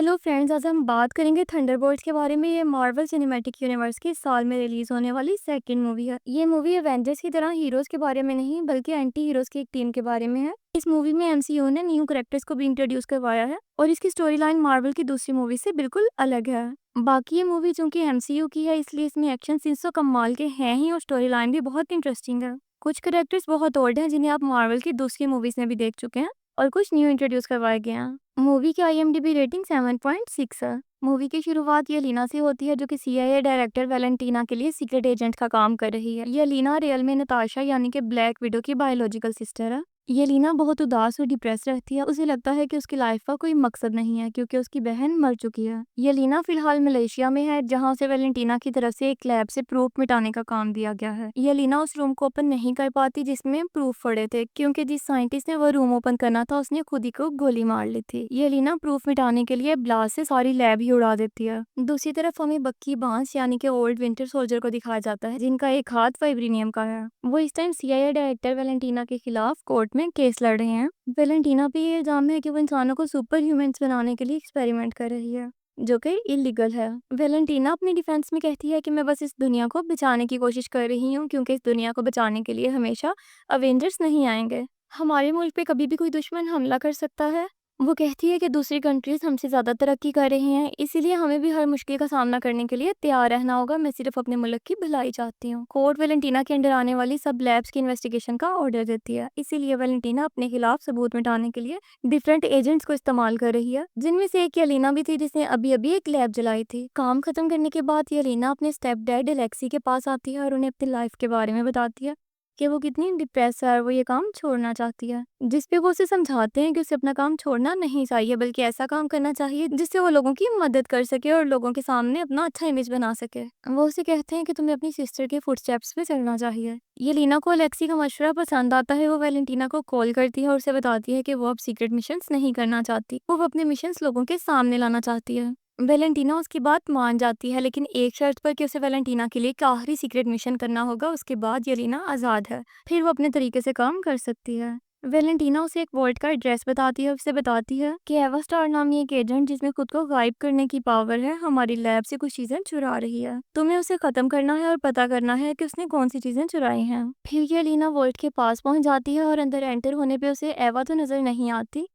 Hello friends, आज हम बात करेंगे थंडरबोल्ट्स के बारे में। ये मार्वल सिनेमैटिक यूनिवर्स की इस साल में रिलीज होने वाली सेकंड मूवी है। ये मूवी एवेंजर्स की तरह हीरोज के बारे में नहीं बल्कि एंटी हीरोज की एक टीम के बारे में है। इस मूवी में एमसीयू ने न्यू कैरेक्टर्स को भी इंट्रोड्यूस करवाया है और इसकी स्टोरी लाइन मार्वल की दूसरी मूवी से बिल्कुल अलग है। बाकी ये मूवी चूंकि एमसीयू की है इसलिए इसमें एक्शन सीन्स तो कमाल के हैं ही और स्टोरी लाइन भी बहुत इंटरेस्टिंग है। कुछ कैरेक्टर्स बहुत ओल्ड हैं जिन्हें आप मार्वल की दूसरी मूवीज में भी देख चुके हैं और कुछ न्यू इंट्रोड्यूस करवाए गए हैं। मूवी की आईएमडीबी रेटिंग 7.6 है। मूवी की शुरुआत येलिना से होती है जो कि सीआईए डायरेक्टर वैलेंटीना के लिए सीक्रेट एजेंट का काम कर रही है। येलिना रियल में नताशा यानी कि ब्लैक विडो की बायोलॉजिकल सिस्टर है। येलिना बहुत उदास और डिप्रेस रहती है। उसे लगता है कि उसकी लाइफ का कोई मकसद नहीं है क्योंकि उसकी बहन मर चुकी है। येलिना फिलहाल मलेशिया में है जहां उसे वैलेंटीना की तरफ से एक लैब से प्रूफ मिटाने का काम दिया गया है। येलिना उस रूम को ओपन नहीं कर पाती जिसमें प्रूफ पड़े थे क्योंकि जिस साइंटिस्ट ने वो रूम ओपन करना था उसने खुद ही को गोली मार ली थी। येलिना प्रूफ मिटाने के लिए ब्लास्ट से सारी लैब ही उड़ा देती है। दूसरी तरफ हमें बक्की बांस यानी कि ओल्ड विंटर सोल्जर को दिखाया जाता है जिनका एक हाथ वाइब्रेनियम का है। वो इस टाइम सीआईए डायरेक्टर वैलेंटीना के खिलाफ कोर्ट में केस लड़ रहे हैं। वैलेंटीना पे ये इल्जाम है कि वो इंसानों को सुपर ह्यूमंस बनाने के लिए एक्सपेरिमेंट कर रही है जो कि इलीगल है। वैलेंटीना अपनी डिफेंस में कहती है कि मैं बस इस दुनिया को बचाने की कोशिश कर रही हूँ क्योंकि इस दुनिया को बचाने के लिए हमेशा अवेंजर्स नहीं आएंगे। हमारे मुल्क पे कभी भी कोई दुश्मन हमला कर सकता है। वो कहती है कि दूसरी कंट्रीज हमसे ज़्यादा तरक्की कर रही हैं इसीलिए हमें भी हर मुश्किल का सामना करने के लिए तैयार रहना होगा। मैं सिर्फ अपने मुल्क की भलाई चाहती हूँ। कोर्ट वैलेंटीना के अंडर आने वाली सब लैब्स की इन्वेस्टिगेशन का ऑर्डर देती है। इसीलिए वैलेंटीना अपने खिलाफ सबूत मिटाने के लिए डिफरेंट एजेंट्स को इस्तेमाल कर रही है जिनमें से एक येलिना भी थी जिसने अभी अभी एक लैब जलाई थी। काम खत्म करने के बाद येलिना अपने स्टेप डैड एलेक्सी के पास आती है और उन्हें अपनी लाइफ के बारे में बताती है कि वो कितनी डिप्रेस है और वो ये काम छोड़ना चाहती है। जिस पे वो उसे समझाते हैं कि उसे अपना काम छोड़ना नहीं चाहिए बल्कि ऐसा काम करना चाहिए जिससे वो लोगों की मदद कर सके और लोगों के सामने अपना अच्छा इमेज बना सके। वो उसे कहते हैं कि तुम्हें अपनी सिस्टर के फुटस्टेप्स पे चलना चाहिए। ये लीना को अलेक्सी का मशवरा पसंद आता है। वो वैलेंटीना को कॉल करती है और उसे बताती है कि वो अब सीक्रेट मिशंस नहीं करना चाहती। वो अपने मिशंस लोगों के सामने लाना चाहती है। वैलेंटीना उसकी बात मान जाती है लेकिन एक शर्त पर कि उसे वैलेंटीना के लिए एक आखिरी सीक्रेट मिशन करना होगा। उसके बाद येलिना आज़ाद है, फिर वो अपने तरीके से काम कर सकती है। वैलेंटीना उसे एक वॉल्ट का एड्रेस बताती है। उसे बताती है कि एवा स्टार नामी एक एजेंट जिसमें खुद को गायब करने की पावर है हमारी लैब से कुछ चीजें चुरा रही है। तुम्हें उसे खत्म करना है और पता करना है कि उसने कौन सी चीजें चुराई हैं। फिर येलिना वॉल्ट के पास पहुंच जाती है और अंदर एंटर होने पे उसे एवा तो नजर नहीं आती।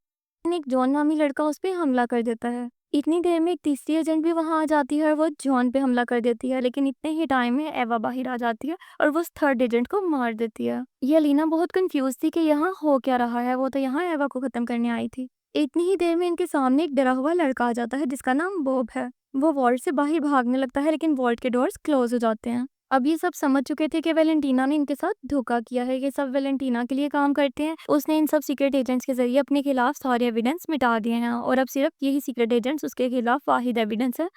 एक जॉन नामी लड़का उस पे हमला कर देता है। इतनी देर में एक तीसरी एजेंट भी वहां आ जाती है और वो जॉन पे हमला कर देती है लेकिन इतने ही टाइम में एवा बाहर आ जाती है और वो उस थर्ड एजेंट को मार देती है। ये लीना बहुत कंफ्यूज थी कि यहाँ हो क्या रहा है। वो तो यहाँ एवा को खत्म करने आई थी। इतनी ही देर में इनके सामने एक डरा हुआ लड़का आ जाता है जिसका नाम बॉब है। वो वॉल्ट से बाहर भागने लगता है लेकिन वॉल्ट के डोर्स क्लोज हो जाते हैं। अब ये सब समझ चुके थे कि वैलेंटीना ने इनके साथ धोखा किया है। ये सब वैलेंटीना के लिए काम करते हैं। उसने इन सब सीक्रेट एजेंट्स के जरिए अपने खिलाफ सारे एविडेंस मिटा दिए हैं और अब सिर्फ यही सीक्रेट एजेंट्स उसके खिलाफ वाहिद एविडेंस है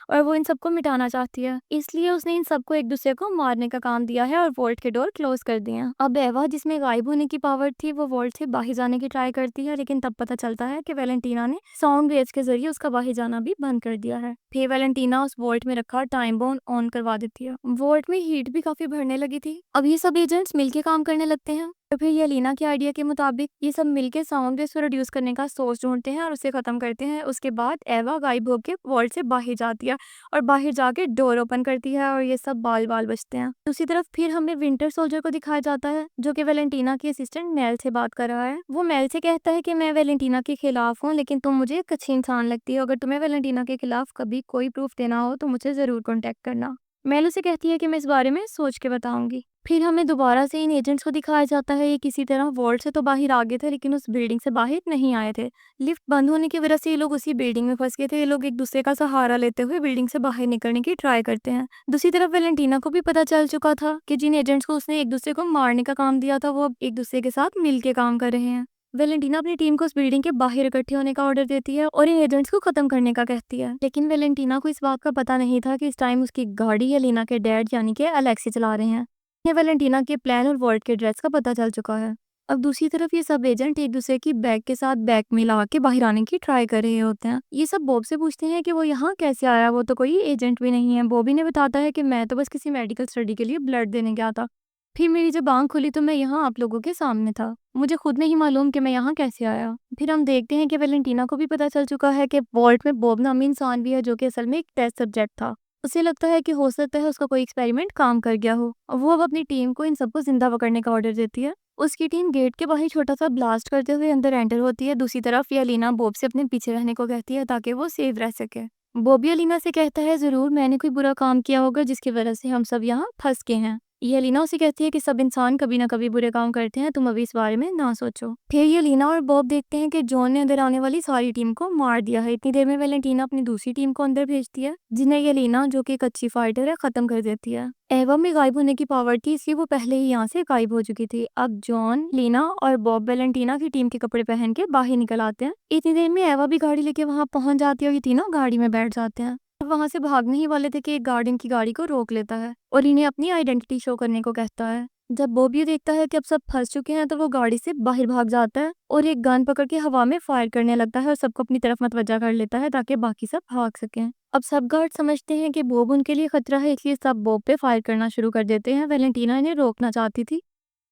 और वो इन सबको मिटाना चाहती है। इसलिए उसने इन सबको एक दूसरे को मारने का काम दिया है और वोल्ट के डोर क्लोज कर दिए हैं। अब एवा जिसमें गायब होने की पावर थी वो वोल्ट से बाहर जाने की ट्राई करती है लेकिन तब पता चलता है कि वैलेंटीना ने साउंड वेव्स के जरिए उसका बाहर जाना भी बंद कर दिया है। फिर वैलेंटीना उस वोल्ट में रखा टाइम बॉम्ब ऑन करवा देती है। वोल्ट में हीट भी काफी बढ़ने लगी थी। अब ये सब एजेंट्स मिलके काम करने लगते हैं। तो फिर येलिना के आइडिया के मुताबिक ये सब मिलके साउंड वेव्स को रिड्यूस करने का सोच ढूंढते हैं और उसे खत्म करते हैं। उसके बाद एवा गायब होकर वॉल्ट से बाहर जाती है और बाहर जाके डोर ओपन करती है और ये सब बाल बाल बचते हैं। दूसरी तरफ फिर हमें विंटर सोल्जर को दिखाया जाता है जो कि वैलेंटीना की असिस्टेंट मेल से बात कर रहा है। वो मेल से कहता है कि मैं वैलेंटीना के खिलाफ हूँ लेकिन तुम मुझे एक अच्छी इंसान लगती हो। अगर तुम्हें वैलेंटीना के खिलाफ कभी कोई प्रूफ देना हो तो मुझे जरूर कॉन्टेक्ट करना। मेल उसे कहती है कि मैं इस बारे में सोच के बताऊंगी। फिर हमें दोबारा से इन एजेंट्स को दिखाया जाता है। ये किसी तरह वॉल्ट से तो बाहर आ गए थे लेकिन उस बिल्डिंग से बाहर नहीं आए थे। लिफ्ट बंद होने की वजह से ये लोग उसी बिल्डिंग में फंस गए थे। ये लोग एक दूसरे का सहारा लेते हुए बिल्डिंग से बाहर निकलने की ट्राई करते हैं। दूसरी तरफ वैलेंटीना को भी पता चल चुका था कि जिन एजेंट्स को उसने एक दूसरे को मारने का काम दिया था वो अब एक दूसरे के साथ मिलके काम कर रहे हैं। वैलेंटीना अपनी टीम को उस बिल्डिंग के बाहर इकट्ठे होने का ऑर्डर देती है और इन एजेंट्स को खत्म करने का कहती है। लेकिन वैलेंटीना को इस बात का पता नहीं था कि इस टाइम उसकी गाड़ी येलिना के डैड यानी कि अलेक्सी चला रहे हैं। ये वैलेंटीना के प्लान और वॉल्ट के ड्रेस का पता चल चुका है। अब दूसरी तरफ ये सब एजेंट एक दूसरे की बैग के साथ बैग मिला के बाहर आने की ट्राई कर रहे होते हैं। ये सब बॉब से पूछते हैं कि वो यहाँ कैसे आया। वो तो कोई एजेंट भी नहीं है। बॉबी ने बताता है कि मैं तो बस किसी मेडिकल स्टडी के लिए ब्लड देने गया था। फिर मेरी जब आँख खुली तो मैं यहाँ आप लोगों के सामने था। मुझे खुद नहीं मालूम कि मैं यहाँ कैसे आया। फिर हम देखते हैं कि वैलेंटीना को भी पता चल चुका है कि वॉल्ट में बॉब नामी इंसान भी है जो कि असल में एक टेस्ट सब्जेक्ट था। उसे लगता है कि हो सकता है उसका कोई एक्सपेरिमेंट काम कर गया हो और वो अब अपनी टीम को इन सबको जिंदा पकड़ने का ऑर्डर देती है। उसकी टीम गेट के बाहर छोटा सा ब्लास्ट करते हुए अंदर एंटर होती है। दूसरी तरफ येलेना बॉब से अपने पीछे रहने को कहती है ताकि वो सेफ रह सके। बॉब येलेना से कहता है जरूर मैंने कोई बुरा काम किया होगा जिसकी वजह से हम सब यहाँ फंस गए हैं। येलेना उसे कहती है कि सब इंसान कभी ना कभी बुरे काम करते हैं, तुम अभी इस बारे में ना सोचो। फिर येलेना और बॉब देखते हैं कि जॉन ने अंदर आने वाली सारी टीम को मार दिया है। इतनी देर में वैलेंटीना अपनी दूसरी टीम को अंदर भेजती है जिन्हें येलेना जो कि एक अच्छी फाइटर है खत्म कर देती है। एवा में गायब होने की पावर थी इसलिए वो पहले ही यहाँ से गायब हो चुकी थी। अब जॉन, लीना और बॉब वैलेंटीना की टीम के कपड़े पहन के बाहर निकल आते हैं। इतनी देर में एवा भी गाड़ी लेके वहाँ पहुंच जाती है और ये तीनों गाड़ी में बैठ जाते हैं। वहां से भागने ही वाले थे कि एक गार्ड इनकी गाड़ी को रोक लेता है और इन्हें अपनी आइडेंटिटी शो करने को कहता है। जब बॉब ये देखता है कि अब सब फंस चुके हैं तो वो गाड़ी से बाहर भाग जाता है और एक गन पकड़ के हवा में फायर करने लगता है और सबको अपनी तरफ मतवज्जा कर लेता है ताकि बाकी सब भाग सकें। अब सब गार्ड समझते हैं कि बॉब उनके लिए खतरा है इसलिए सब बॉब पे फायर करना शुरू कर देते हैं। वैलेंटीना इन्हें रोकना चाहती थी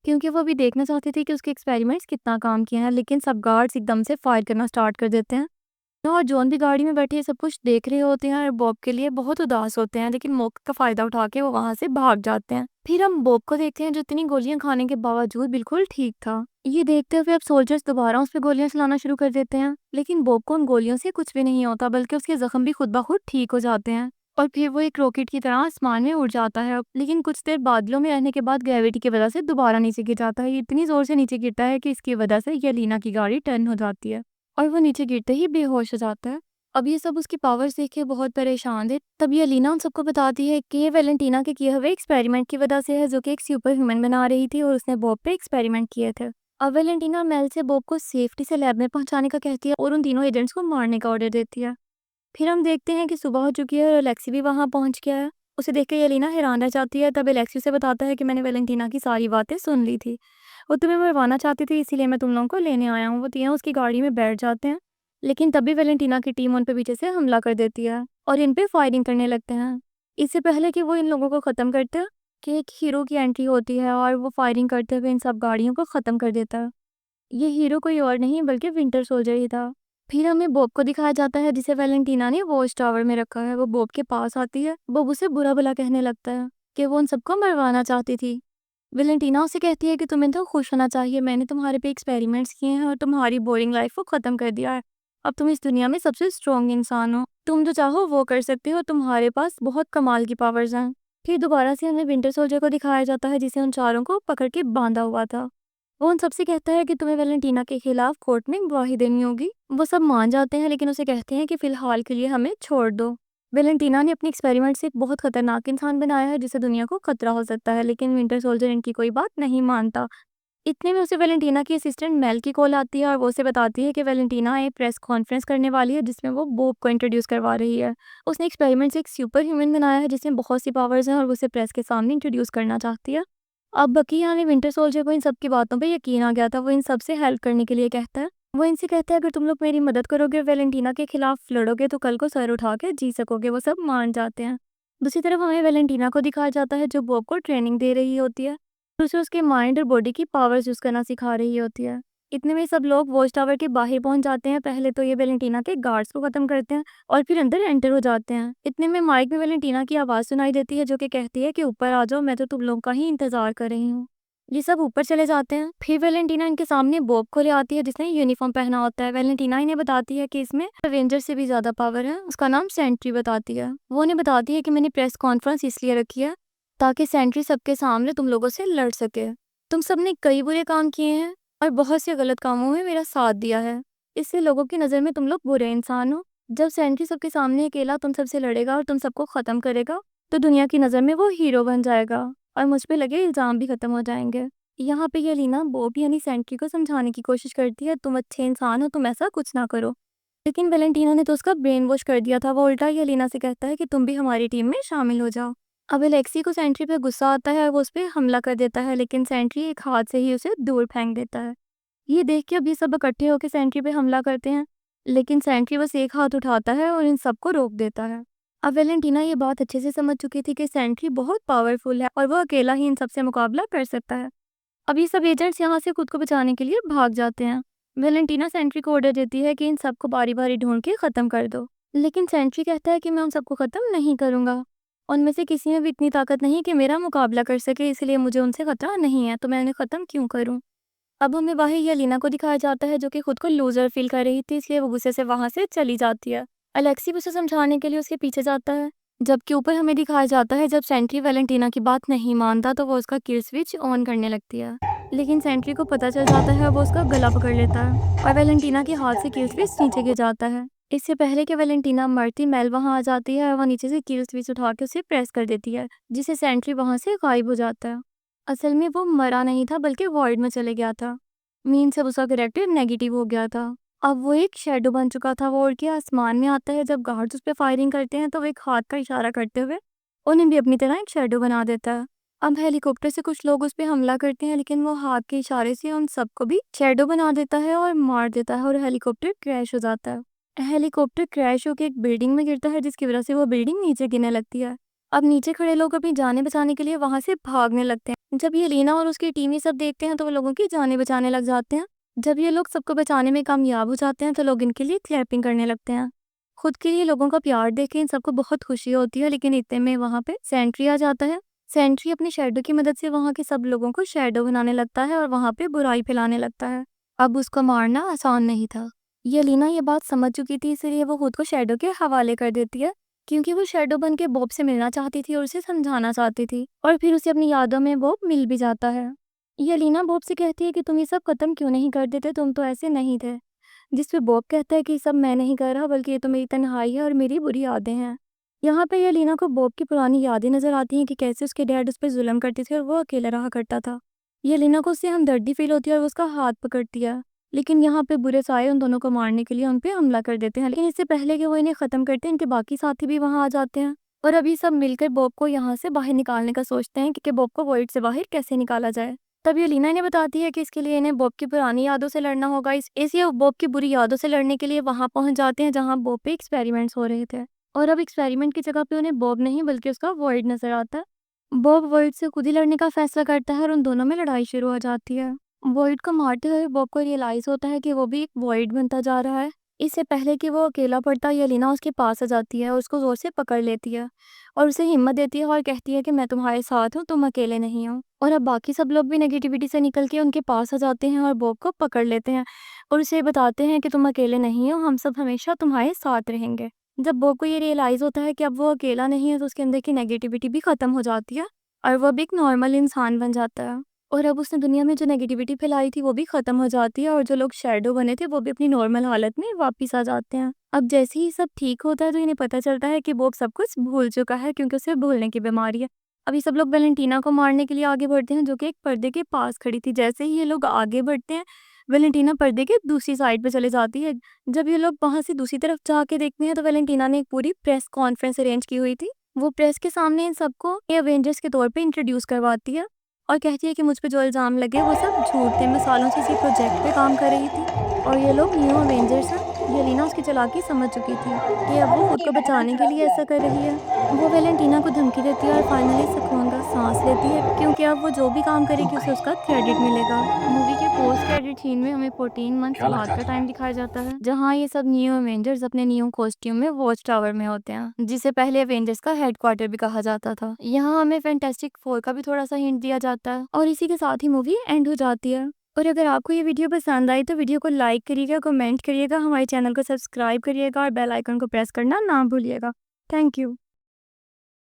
क्योंकि वो भी देखना चाहती थी कि उसके एक्सपेरिमेंट्स कितना काम किए हैं, लेकिन सब गार्ड्स एकदम से फायर करना स्टार्ट कर देते हैं और जॉन भी गाड़ी में बैठे सब कुछ देख रहे होते हैं और बॉब के लिए बहुत उदास होते हैं, लेकिन मौके का फायदा उठा के वो वहां से भाग जाते हैं। फिर हम बॉब को देखते हैं जो इतनी गोलियां खाने के बावजूद बिल्कुल ठीक था। ये देखते हुए अब सोल्जर्स दोबारा उस पर गोलियां चलाना शुरू कर देते हैं, लेकिन बॉब को उन गोलियों से कुछ भी नहीं होता बल्कि उसके जख्म भी खुद ब खुद ठीक हो जाते हैं और फिर वो एक रॉकेट की तरह आसमान में उड़ जाता है। लेकिन कुछ देर बादलों में रहने के बाद ग्रेविटी की वजह से दोबारा नीचे गिर जाता है। ये इतनी जोर से नीचे गिरता है कि इसकी वजह से येलेना की गाड़ी टर्न हो जाती है और वो नीचे गिरते ही बेहोश हो जाता है। अब ये सब उसकी पावर्स देख के बहुत परेशान थे। तब येलेना उन सबको बताती है कि ये वैलेंटीना के किए हुए एक्सपेरिमेंट की वजह से है जो कि एक सुपर ह्यूमन बना रही थी और उसने बॉब पे एक्सपेरिमेंट किए थे। अब वैलेंटीना मेल से बॉब को सेफ्टी से लैब में पहुंचाने का कहती है और उन तीनों एजेंट्स को मारने का ऑर्डर देती है। फिर हम देखते हैं कि सुबह हो चुकी है और अलेक्सी भी वहां पहुंच गया है। उसे देख के येलेना हैरान रह जाती है। तब अलेक्सी उसे बताता है कि मैंने वैलेंटीना की सारी बातें सुन ली थी, वो तुम्हें मरवाना चाहती थी इसीलिए मैं तुम लोगों को लेने आया हूँ। वो तीनों उसकी गाड़ी में बैठ जाते हैं, लेकिन तभी वैलेंटीना की टीम उन पे पीछे से हमला कर देती है और इन पे फायरिंग करने लगते हैं। इससे पहले कि वो इन लोगों को खत्म करते हैं कि एक हीरो की एंट्री होती है और वो फायरिंग करते हुए इन सब गाड़ियों को खत्म कर देता है। ये हीरो कोई और नहीं बल्कि विंटर सोल्जर ही था। फिर हमें बॉब को दिखाया जाता है जिसे वैलेंटीना ने वॉच टावर में रखा है। वो बॉब के पास आती है। बॉब उसे बुरा भला कहने लगता है कि वो उन सबको मरवाना चाहती थी। वैलेंटीना उसे कहती है कि तुम्हें तो खुश होना चाहिए, मैंने तुम्हारे पे एक्सपेरिमेंट्स किए हैं और तुम्हारी बोरिंग लाइफ को खत्म कर दिया है। अब तुम इस दुनिया में सबसे स्ट्रॉन्ग इंसान हो, तुम जो चाहो वो कर सकते हो, तुम्हारे पास बहुत कमाल की पावर्स हैं। फिर दोबारा से हमें विंटर सोल्जर को दिखाया जाता है जिसे उन चारों को पकड़ के बांधा हुआ था। वो उन सबसे कहता है कि तुम्हें वैलेंटीना के खिलाफ कोर्ट में गवाही देनी होगी। वो सब मान जाते हैं लेकिन उसे कहते हैं कि फिलहाल के लिए हमें छोड़ दो। वैलेंटीना ने अपनी एक्सपेरिमेंट से एक बहुत खतरनाक इंसान बनाया है जिससे दुनिया को खतरा हो सकता है, लेकिन विंटर सोल्जर इनकी कोई बात नहीं मानता। इतने में उसे वैलेंटीना की असिस्टेंट मेल की कॉल आती है और वो उसे बताती है कि वैलेंटीना एक प्रेस कॉन्फ्रेंस करने वाली है जिसमें वो बॉब को इंट्रोड्यूस करवा रही है। उसने एक्सपेरिमेंट से एक सुपर ह्यूमन बनाया है जिसमें बहुत सी पावर्स हैं और वो उसे प्रेस के सामने इंट्रोड्यूस करना चाहती है। अब बकी यानी विंटर सोल्जर को इन सब की बातों पे यकीन आ गया था। वो इन सब से हेल्प करने के लिए कहता है। वो इनसे कहता है अगर तुम लोग मेरी मदद करोगे और वैलेंटीना के खिलाफ लड़ोगे तो कल को सर उठा के जी सकोगे। वो सब मान जाते हैं। दूसरी तरफ हमें वैलेंटीना को दिखाया जाता है जो बॉब को ट्रेनिंग दे रही होती है, उसे उसके माइंड और बॉडी की पावर्स यूज करना सिखा रही होती है। इतने में सब लोग वॉच टावर के बाहर पहुंच जाते हैं। पहले तो ये वैलेंटीना के गार्ड्स को खत्म करते हैं और फिर अंदर एंटर हो जाते हैं। इतने में माइक में वैलेंटीना की आवाज सुनाई देती है जो कि कहती है कि ऊपर आ जाओ, मैं तो तुम लोगों का ही इंतजार कर रही हूँ। ये सब ऊपर चले जाते हैं। फिर वैलेंटीना इनके सामने बॉब को ले आती है जिसने यूनिफॉर्म पहना होता है। वैलेंटीना इन्हें बताती है कि इसमें एवेंजर से भी ज्यादा पावर है, उसका नाम सेंट्री बताती है। वो उन्हें बताती है कि मैंने प्रेस कॉन्फ्रेंस इसलिए रखी है ताकि सेंट्री सबके सामने तुम लोगों से लड़ सके। तुम सबने कई बुरे काम किए हैं और बहुत से गलत कामों में मेरा साथ दिया है, इससे लोगों की नज़र में तुम लोग बुरे इंसान हो। जब सेंट्री सबके सामने अकेला तुम सबसे लड़ेगा और तुम सबको ख़त्म करेगा तो दुनिया की नज़र में वो हीरो बन जाएगा और मुझ पे लगे इल्ज़ाम भी ख़त्म हो जाएंगे। यहाँ पे येलेना बॉब यानी सेंट्री को समझाने की कोशिश करती है, तुम अच्छे इंसान हो, तुम ऐसा कुछ ना करो। लेकिन वैलेंटीना ने तो उसका ब्रेन वॉश कर दिया था। वो उल्टा येलेना से कहता है कि तुम भी हमारी टीम में शामिल हो जाओ। अब एलेक्सी को सेंट्री पे गुस्सा आता है और वो उस पर हमला कर देता है, लेकिन सेंट्री एक हाथ से ही उसे दूर फेंक देता है। ये देख के अब ये सब इकट्ठे होकर सेंट्री पे हमला करते हैं, लेकिन सेंट्री बस एक हाथ उठाता है और इन सबको रोक देता है। अब वैलेंटीना ये बात अच्छे से समझ चुकी थी कि सेंट्री बहुत पावरफुल है और वो अकेला ही इन सबसे मुकाबला कर सकता है। अब ये सब एजेंट्स यहाँ से खुद को बचाने के लिए भाग जाते हैं। वैलेंटीना सेंट्री को ऑर्डर देती है कि इन सबको बारी-बारी ढूंढ के ख़त्म कर दो। लेकिन सेंट्री कहता है कि मैं उन सबको ख़त्म नहीं करूँगा। उनमें से किसी में भी इतनी ताकत नहीं कि मेरा मुकाबला कर सके, इसलिए मुझे उनसे खतरा नहीं है, तो मैं उन्हें ख़त्म क्यों करूँ? अब हमें बाहर येलेना को दिखाया जाता है जो कि खुद को लूज़र फ़ील कर रही थी, इसलिए वो गुस्से से वहाँ से चली जाती है। अलेक्सी भी उसे समझाने के लिए उसके पीछे जाता है। जबकि ऊपर हमें दिखाया जाता है जब सेंट्री वैलेंटीना की बात नहीं मानता तो वो उसका किल स्विच ऑन करने लगती है। लेकिन सेंट्री को पता चल जाता है, वो उसका गला पकड़ लेता है और वैलेंटीना के हाथ से किल स्विच नीचे गिर जाता है। इससे पहले कि वैलेंटीना मरती, मेल वहाँ आ जाती है और वह नीचे से किल स्विच उठा के उसे प्रेस कर देती है, जिससे सेंट्री वहाँ से गायब हो जाता है। असल में वो मरा नहीं था बल्कि वॉइड में चले गया था। मीन्स अब उसका कैरेक्टर नेगेटिव हो गया था। अब वो एक शैडो बन चुका था। वो उड़ के आसमान में आता है। जब गार्ड्स उस पे फायरिंग करते हैं तो वो एक हाथ का इशारा करते हुए उन्हें भी अपनी तरह एक शैडो बना देता है। अब हेलीकॉप्टर से कुछ लोग उस पे हमला करते हैं, लेकिन वो हाथ के इशारे से उन सबको भी शैडो बना देता है और मार देता है और हेलीकॉप्टर क्रैश हो जाता है। हेलीकॉप्टर क्रैश होकर एक बिल्डिंग में गिरता है, जिसकी वजह से वो बिल्डिंग नीचे गिरने लगती है। अब नीचे खड़े लोग अपनी जानें बचाने के लिए वहां से भागने लगते हैं। जब ये लीना और उसकी टीम ये सब देखते हैं तो वो लोगों की जानें बचाने लग जाते हैं। जब ये लोग सबको बचाने में कामयाब हो जाते हैं तो लोग इनके लिए क्लैपिंग करने लगते हैं। खुद के लिए लोगों का प्यार देख के इन सबको बहुत खुशी होती है, लेकिन इतने में वहाँ पे सेंट्री आ जाता है। सेंट्री अपनी शैडो की मदद से वहाँ के सब लोगों को शैडो बनाने लगता है और वहाँ पे बुराई फैलाने लगता है। अब उसको मारना आसान नहीं था। येलिना ये बात समझ चुकी थी, इसलिए वो खुद को शैडो के हवाले कर देती है, क्योंकि वो शैडो बन के बॉब से मिलना चाहती थी और उसे समझाना चाहती थी, और फिर उसे अपनी यादों में बॉब मिल भी जाता है। येलिना बॉब से कहती है कि तुम ये सब खत्म क्यों नहीं कर देते, तुम तो ऐसे नहीं थे। जिस पे बॉब कहता है कि सब मैं नहीं कर रहा, बल्कि ये तो मेरी तन्हाई है और मेरी बुरी यादें हैं। यहाँ पे येलिना को बॉब की पुरानी यादें नजर आती हैं कि कैसे उसके डैड उस पर जुल्म करते थे और वो अकेला रहा करता था। येलिना को उससे हमदर्दी फील होती है और वो उसका हाथ पकड़ती है। लेकिन यहाँ पे बुरे साए उन दोनों को मारने के लिए उन पे हमला कर देते हैं, लेकिन इससे पहले कि वो इन्हें खत्म करते हैं, इनके बाकी साथी भी वहाँ आ जाते हैं और अभी सब मिलकर बॉब को यहाँ से बाहर निकालने का सोचते हैं कि बॉब को वॉइड से बाहर कैसे निकाला जाए। तब येलिना इन्हें बताती है कि इसके लिए इन्हें बॉब की पुरानी यादों से लड़ना होगा। इसलिए वो बॉब की बुरी यादों से लड़ने के लिए वहां पहुंच जाते हैं जहां बॉब पे एक्सपेरिमेंट्स हो रहे थे। और अब एक्सपेरिमेंट की जगह पे उन्हें बॉब नहीं बल्कि उसका वॉइड नजर आता है। बॉब वॉइड से खुद ही लड़ने का फैसला करता है और उन दोनों में लड़ाई शुरू हो जाती है। वॉइड को मारते हुए बॉब को रियलाइज होता है कि वो भी एक वॉइड बनता जा रहा है। इससे पहले कि वो अकेला पड़ता, येलिना उसके पास आ जाती है और उसको जोर से पकड़ लेती है और उसे हिम्मत देती है और कहती है कि मैं तुम्हारे साथ हूँ, तुम अकेले नहीं हो। और अब बाकी सब लोग भी नेगेटिविटी से निकल के उनके पास आ जाते हैं और बॉब को पकड़ लेते हैं और उसे बताते हैं कि तुम अकेले नहीं हो, हम सब हमेशा तुम्हारे साथ रहेंगे। जब बॉब को ये रियलाइज़ होता है कि अब वो अकेला नहीं है, तो उसके अंदर की नेगेटिविटी भी ख़त्म हो जाती है और वो अब एक नॉर्मल इंसान बन जाता है। और अब उसने दुनिया में जो नेगेटिविटी फैलाई थी वो भी ख़त्म हो जाती है और जो लोग शैडो बने थे वो भी अपनी नॉर्मल हालत में वापस आ जाते हैं। अब जैसे ही सब ठीक होता है तो इन्हें पता चलता है कि बॉब सब कुछ भूल चुका है, क्योंकि उसे भूलने की बीमारी है। अभी सब लोग वैलेंटीना को मारने के लिए आगे बढ़ते हैं, जो कि एक पर्दे के पास खड़ी थी। जैसे ही ये लोग आगे बढ़ते हैं, वैलेंटीना पर्दे के दूसरी साइड पे चले जाती है। जब ये लोग वहाँ से दूसरी तरफ जाके देखते हैं तो वैलेंटीना ने एक पूरी प्रेस कॉन्फ्रेंस अरेंज की हुई थी। वो प्रेस के सामने इन सबको एवेंजर्स के तौर पे इंट्रोड्यूस करवाती है और कहती है कि मुझ पे जो इल्ज़ाम लगे वो सब झूठ थे। मैं सालों से इसी प्रोजेक्ट पे काम कर रही थी और ये लोग न्यू अवेंजर्स हैं। येलेना उसकी चालाकी समझ चुकी थी कि अब वो खुद को बचाने के लिए ऐसा कर रही है। वो वैलेंटीना को धमकी देती है और फाइनली सुकून का सांस लेती है, क्योंकि अब वो जो भी काम करेगी उसे उसका क्रेडिट मिलेगा। मूवी के पोस्ट क्रेडिट सीन में हमें 14 मंथ्स बाद का टाइम दिखाया जाता है, जहाँ ये सब न्यू अवेंजर्स अपने न्यू कॉस्ट्यूम में वॉच टावर में होते हैं, जिसे पहले अवेंजर्स का हेडक्वार्टर भी कहा जाता था। यहाँ हमें फैंटास्टिक फोर का भी थोड़ा सा हिंट दिया जाता है और इसी के साथ ही मूवी एंड हो जाती है। और अगर आपको ये वीडियो पसंद आई तो वीडियो को लाइक करिएगा, कमेंट करिएगा, हमारे चैनल को सब्सक्राइब करिएगा और बेल आइकन को प्रेस करना ना भूलिएगा। Thank you.